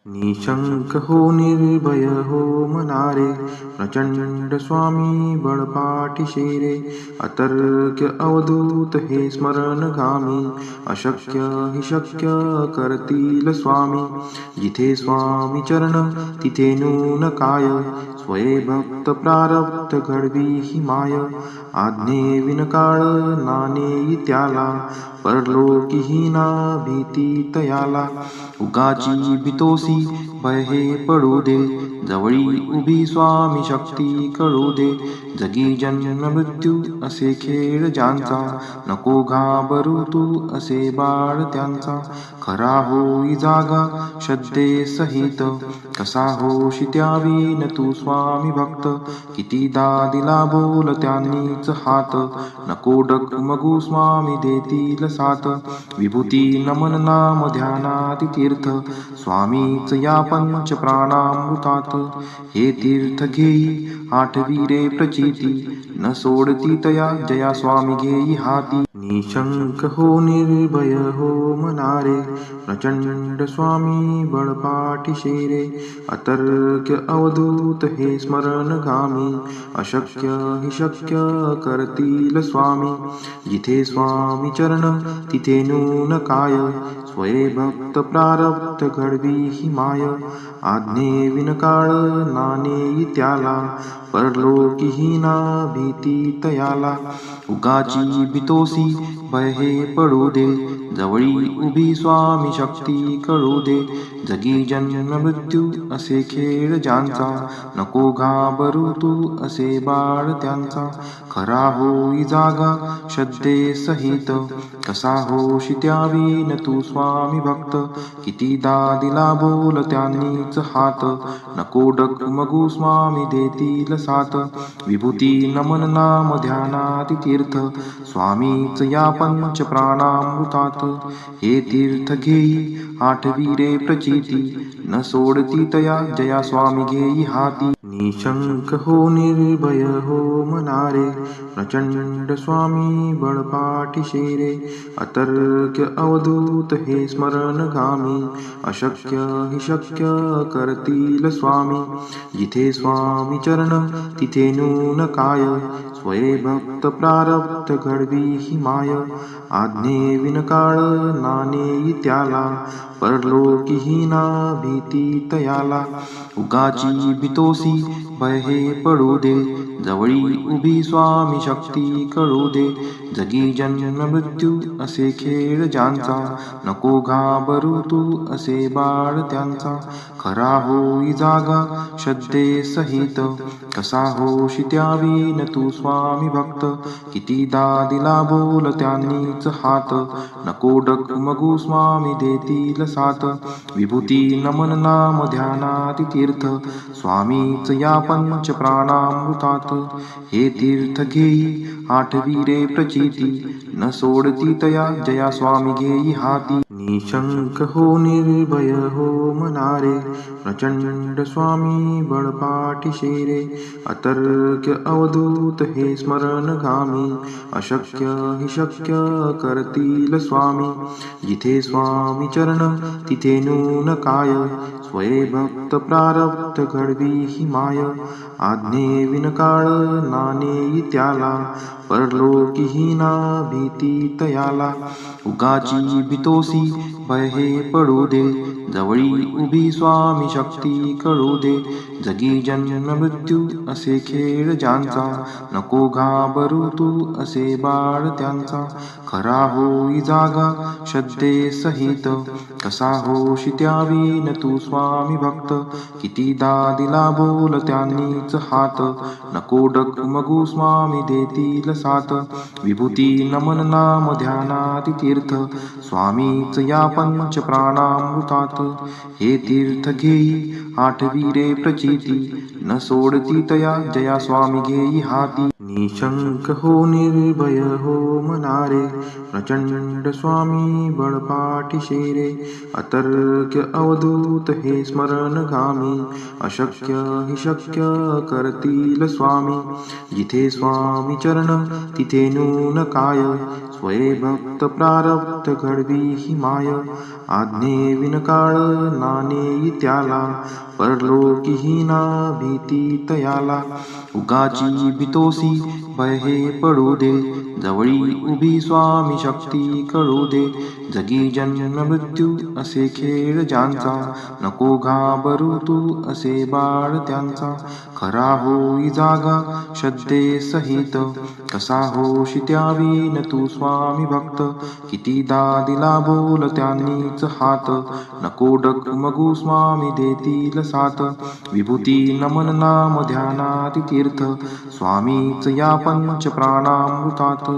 निशंक हो निर्भय हो मनारे, प्रचंड स्वामी बळपाठी शेरे. अतर्क्य अवधूत हे स्मरणगामी, अशक्य हि शक्य करतील स्वामी. जिथे स्वामी चरण तिथे नून काय, स्वये भक्त प्रारब्ध घडवी ही माय. आज्ञे विनकाळ नानेई त्याला, परलोकीहीना भीती तयाला. उगाची भीतोसी भय हे पडू दे, जवळी उभी स्वामी शक्ती कळू दे. जगी जन्म मृत्यू असे खेळ ज्यांचा, नको घाबरू तू असे बाळ त्यांचा. खरा होई जागा श्रद्धे सहित, कसा होशी त्यावीन तू स्वामी भक्त. कितीदा दिला बोल त्यांनीच हात, नको डगमगू स्वामी देतील साथ. विभूती नमन नाम ध्यानाति तीर्थ, स्वामीच या पंच प्राणामृतात. हे तीर्थ घेई आठवी रे प्रचिती, न सोडती तया जया स्वामी घेई हाती. निशंक हो निर्भय हो मनारे, प्रचंड स्वामी बळपाठी शेरे. अतर्क्य अवधूत हे स्मरणगामी, अशक्य हि शक्य करतील स्वामी. जिथे स्वामी चरण तिथे नून काय, स्वये भक्त प्रारब्ध घडवी ही माय. आज्ञे विनकाळ नानेई त्याला, परलोकीहीना भीती तयाला. उगाची भीतोसी भय हे पडू दे, जवळी उभी स्वामी शक्ती कळू दे. जगी जन्म मृत्यू असे खेळ ज्यांचा, नको घाबरू तू असे बाळ त्यांचा. खरा होई जागा श्रद्धे सहित, कसा होशी त्यावीन तू स्वामी भक्त. कितीदा दिला बोल त्यांनीच हात, नको डगमगू स्वामी देतील साथ. विभूती नमन नाम ध्यानाति तीर्थ, स्वामीच या पंच प्राणामृतात. हे तीर्थ घेई आठवी रे प्रचिती, न सोडती तया जया स्वामी घेई हाती. निशंक हो निर्भय हो मनारे, प्रचंड स्वामी बळपाठी शेरे. अतर्क्य अवधूत हे स्मरणगामी, अशक्य हि शक्य करतील स्वामी. जिथे स्वामी चरण तिथे नून काय, स्वये भक्त प्रारब्ध घडवी ही माय. आज्ञे विनकाळ नानेई त्याला, परलोकीहीना भीती तयाला. उगाची भीतोसी भय हे पडू दे, जवळी उभी स्वामी शक्ती कळू दे. जगी जन्म मृत्यू असे खेळ ज्यांचा, नको घाबरू तू असे बाळ त्यांचा. खरा होई जागा श्रद्धे सहित, कसा होशी त्यावीन तू स्वामी भक्त. कितीदा दिला बोल त्यांनीच हात, नको डगमगू स्वामी देतील साथ. विभूती नमन नाम ध्यानाति तीर्थ, स्वामीच या पंच प्राणामृतात. हे तीर्थ घेई आठवी रे प्रचिती, न सोडती तया जया स्वामी घेई हाती. निशंक हो निर्भय हो मनारे, प्रचंड स्वामी बळपाठी शेरे. अतर्क्य अवधूत हे स्मरणगामी, अशक्य हि शक्य करतील स्वामी. जिथे स्वामी चरण तिथे नून काय, स्वये भक्त प्रारब्ध घडवी ही माय. आज्ञे विनकाळ नानेई त्याला, परलोकीहीना भीती तयाला. उगाची भीतोसी भय हे पडू दे, जवळी उभी स्वामी शक्ती कळू दे. जगी जन्म मृत्यू असे खेळ ज्यांचा, नको घाबरू तू असे बाळ त्यांचा. खरा होई जागा श्रद्धे सहित, कसा होशी त्यावीन तू स्वामी भक्त. कितीदा दिला बोल त्यांनीच हात, नको डगमगू स्वामी देतील साथ. विभूती नमन नाम ध्यानाति तीर्थ, स्वामीच या पंच प्राणामृतात. हे तीर्थ घेई आठवी रे प्रचिती, न सोडती तया जया स्वामी घेई हाती. निशंक हो निर्भय हो मनारे, प्रचंड स्वामी बळपाठी शेरे. अतर्क्य अवधूत हे स्मरणगामी, अशक्य हि शक्य करतील स्वामी. जिथे स्वामी चरण तिथे नून काय, स्वये भक्त प्रारब्ध घडवी ही माय. आज्ञे विनकाळ नानेई त्याला, परलोकीही ना भीती तयाला. उगाची भीतोसी भय हे पडू दे, जवळी उभी स्वामी शक्ती कळू दे. जगी जन्म मृत्यू असे खेळ ज्यांचा, नको घाबरू तू असे बाळ त्यांचा. खरा होई जागा श्रद्धे सहित, कसा होशी त्यावीन तू स्वामी भक्त. कितीदा दिला बोल त्यांनीच हात, नको डगमगू स्वामी देतील साथ. विभूती नमन नाम ध्यानाति तीर्थ, स्वामीच या पंच प्राणामृतात.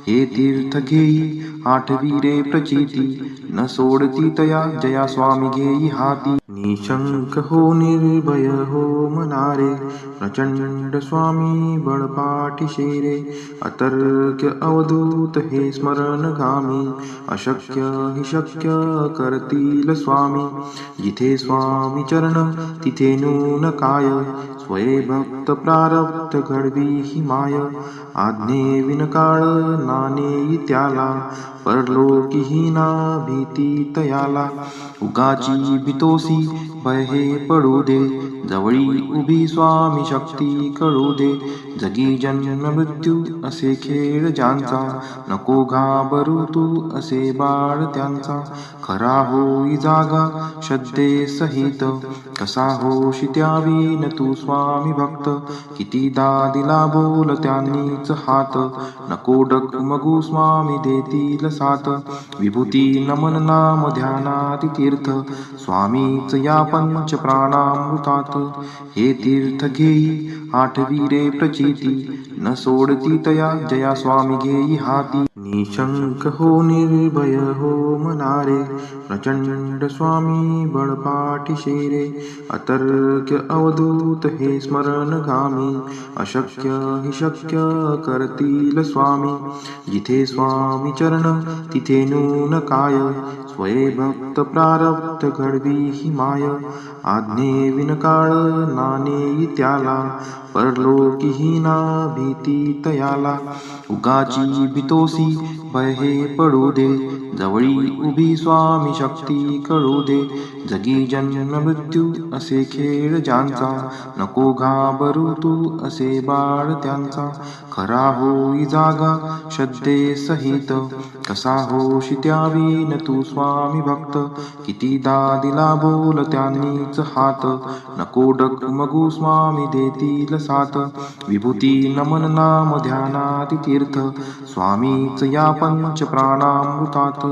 हे तीर्थ घेई आठवी रे प्रचिती, न सोडती तया जया स्वामी घेई हाती. निशंक हो निर्भय हो मनारे, प्रचंड स्वामी बळपाठीशे रे. अतर्क्य अवधूत हे स्मरणगामी, अशक्य हि शक्य करतील स्वामी. जिथे स्वामी चरण तिथे नून काय, स्वये भक्त प्रारब्ध घडवी ही माय. आज्ञे विनकाळ नानेई त्याला, परलोकीही ना भीती तयाला. उगाची भीतोसी भय हे पडू दे, जवळी उभी स्वामी शक्ती कळू दे. जगी जन्म मृत्यू असे खेळ ज्यांचा, नको घाबरू तू असे बाळ त्यांचा. खरा होई जागा श्रद्धे सहित, कसा होशी त्यावीन तू स्वामी भक्त. कितीदा दिला बोल त्यांनीच हात, नको डगमगू स्वामी देतील साथ. विभूती नमन नाम ध्यानाति तीर्थ, स्वामीच या पंच प्राणामृतात. हे तीर्थ घेई आठवी रे प्रचिती, न सोडती तया जया स्वामी घेई हाती. निशंक हो निर्भय हो मनारे, प्रचंड स्वामी बळपाठीशे रे. अतर्क्य अवधूत हे स्मरणगामी, अशक्य हि शक्य करतील स्वामी. जिथे स्वामी चरण तिथे नून काय, स्वये भक्त प्रारब्ध घडवी ही माय. आज्ञे विनकाळ नानेई त्याला, परलोकीही ना भीती तयाला. उगाची भीतोसी भय हे पडू दे, जवळी उभी स्वामी शक्ती कळू दे. जगी जन्म मृत्यू असे खेळ ज्यांचा, नको घाबरू तू असे बाळ त्यांचा. खरा होई जागा श्रद्धे सहित, कसा होशी त्यावीन तू स्वामी भक्त. कितीदा दिला बोल त्यांनीच हात, नको डगमगू स्वामी देतील साथ. विभूती नमन नाम ध्यानाति तीर्थ, स्वामीच या पंच प्राणामृतात.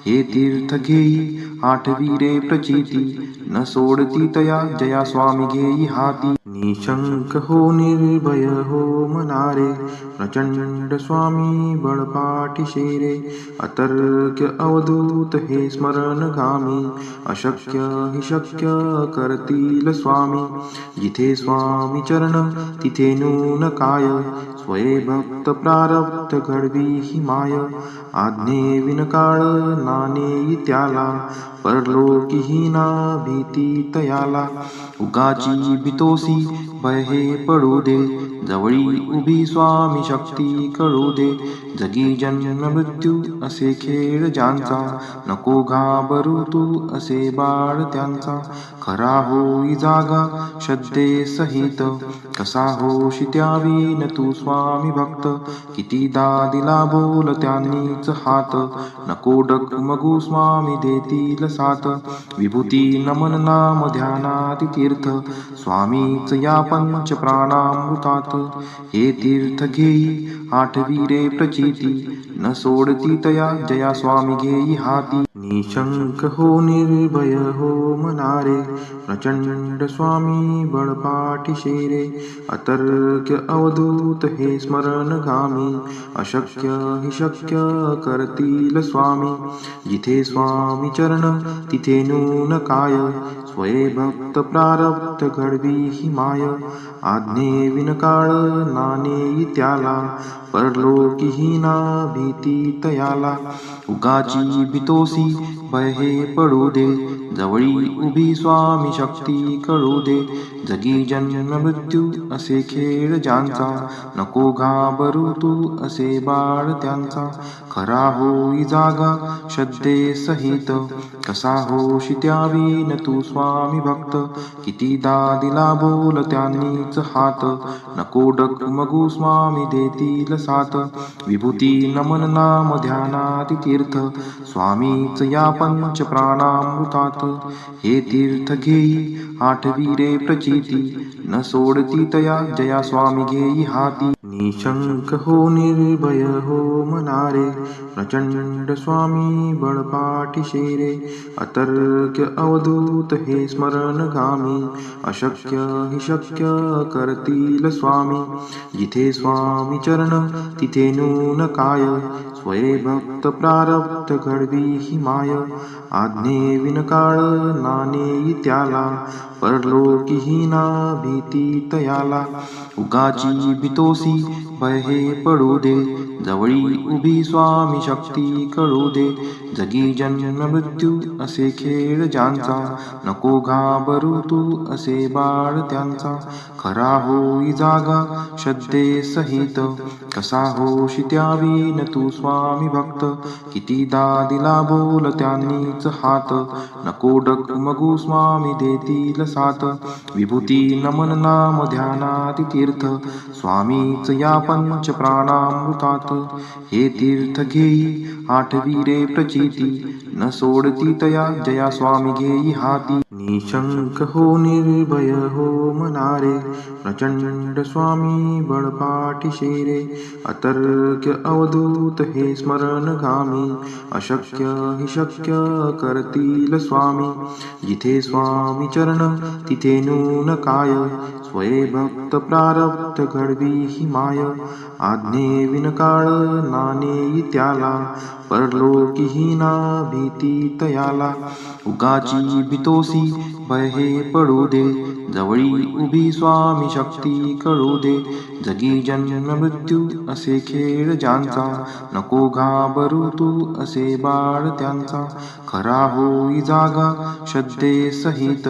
हे तीर्थ घेई आठवी रे प्रचिती, न सोडती तया जया स्वामी घेई हाती. निशंक हो निर्भय हो मनारे, प्रचंड स्वामी बळपाठीशे रे. अतर्क्य अवधूत हे स्मरणगामी, अशक्य हि शक्य करतील स्वामी. जिथे स्वामी चरण तिथे नून काय, स्वये भक्त प्रारब्ध घडवी ही माय. आज्ञे विनकाळ नानेई त्याला, परलोकीही ना भीती तयाला. उगाची भीतोसी भय हे पडू दे, जवळी उभी स्वामी शक्ती कळू दे. जगी जन्म मृत्यू असे खेळ ज्यांचा, नको घाबरू तू असे बाळ त्यांचा. खरा होई जागा श्रद्धे सहित, कसा होशी त्यावीन तू स्वामी भक्त. कितीदा दिला बोल त्यांनीच हात, नको डगमगू स्वामी देतील साथ. विभूती नमन नाम ध्यानाति तीर्थ, स्वामीच या पंच प्राणामृतात. हे तीर्थ घेई आठवी रे प्रचिती, न सोडती तया जया स्वामी घेई हाती. निशंक हो निर्भय हो मनारे, प्रचंड स्वामी बळपाठीशे रे. अतर्क्य अवधूत हे स्मरणगामी, अशक्य हि शक्य करतील स्वामी. जिथे स्वामी चरण तिथे नून काय, स्वये भक्त प्रारब्ध घडवी ही माय. आज्ञे विनकाळ नानेई त्याला, परलोकीही ना भीती तयाला. उगाची भीतोसी भय हे पडू दे, जवळी उभी स्वामी शक्ती कळू दे. जगी जन्म मृत्यू असे खेळ ज्यांचा, नको घाबरू तू असे बाळ त्यांचा. खरा होई जागा श्रद्धे सहित, कसा होशी त्यावीन तू स्वामी भक्त. कितीदा दिला बोल त्यांनीच हात, नको डगमगू स्वामी देतील साथ. विभूती नमन नाम ध्यानाती तीर्थ, स्वामीच या पंच प्राणामृतात. हे तीर्थ घेई आठवी रे प्रचिती, न सोडती तया जया स्वामी घेई हाती. निशंक हो निर्भय हो मनारे, प्रचंड स्वामी बळपाठीशे रे. अतर्क्य अवधूत हे स्मरणगामी, अशक्य हि शक्य करतील स्वामी. जिथे स्वामी चरण तिथे नून काय, स्वये भक्त प्रारब्ध घडवी ही माय. आज्ञे विनकाळ नानेई त्याला, परलोकी हीना भीती तयाला. उगाची भीतोसी भय हे पडू दे, जवळी उभी स्वामी शक्ती कळू दे. जगी जन्म मृत्यू असे खेळ ज्यांचा, नको घाबरू तू असे बाळ त्यांचा. खरा होई जागा श्रद्धे सहित, कसा होशी त्यावीन तू स्वामी भक्त. कितीदा दिला बोल त्यांनीच हात, नको डगमगू स्वामी देतील साथ. विभूती नमन नाम ध्यानाती तीर्थ, स्वामीच या पंच प्राणामृतात. हे तीर्थ घेई आठवी रे प्रचिती, न सोडती तया जया स्वामी घेई हाती. निशंक हो निर्भय हो मनारे, प्रचंड स्वामी बळपाठीशे रे. अतर्क्य अवधूत हे स्मरणगामी, अशक्य हि शक्य करतील स्वामी. जिथे स्वामी चरण तिथे नून काय, स्वये भक्त प्रारब्ध घडवी ही माय. आज्ञे विनकाळ नानेई त्याला, परलोकी हीना भीती तयाला. उगाची भीतोसी भय हे पडू दे, जवळी उभी स्वामी शक्ती कळू दे. जगी जन्म मृत्यू असे खेळ ज्यांचा, नको घाबरू तू असे बाळ त्यांचा. खरा होई जागा श्रद्धे सहित,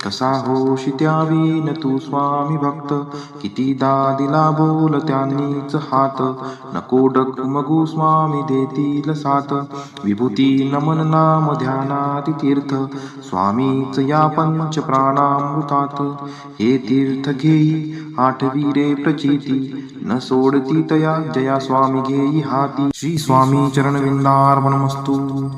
कसा होशी त्यावीन तू स्वामी भक्त. कितीदा दिला बोल त्यांनीच हात, नको डगमगू स्वामी देतील साथ. विभूती नमन नाम ध्यानाती तीर्थ, स्वामीच या पंच प्राणामृतात. हे तीर्थ घेई आठवी रे प्रचिती, न सोडती तया जया स्वामी घेई हाती. श्री स्वामी चरणविंदार्पणमस्तु.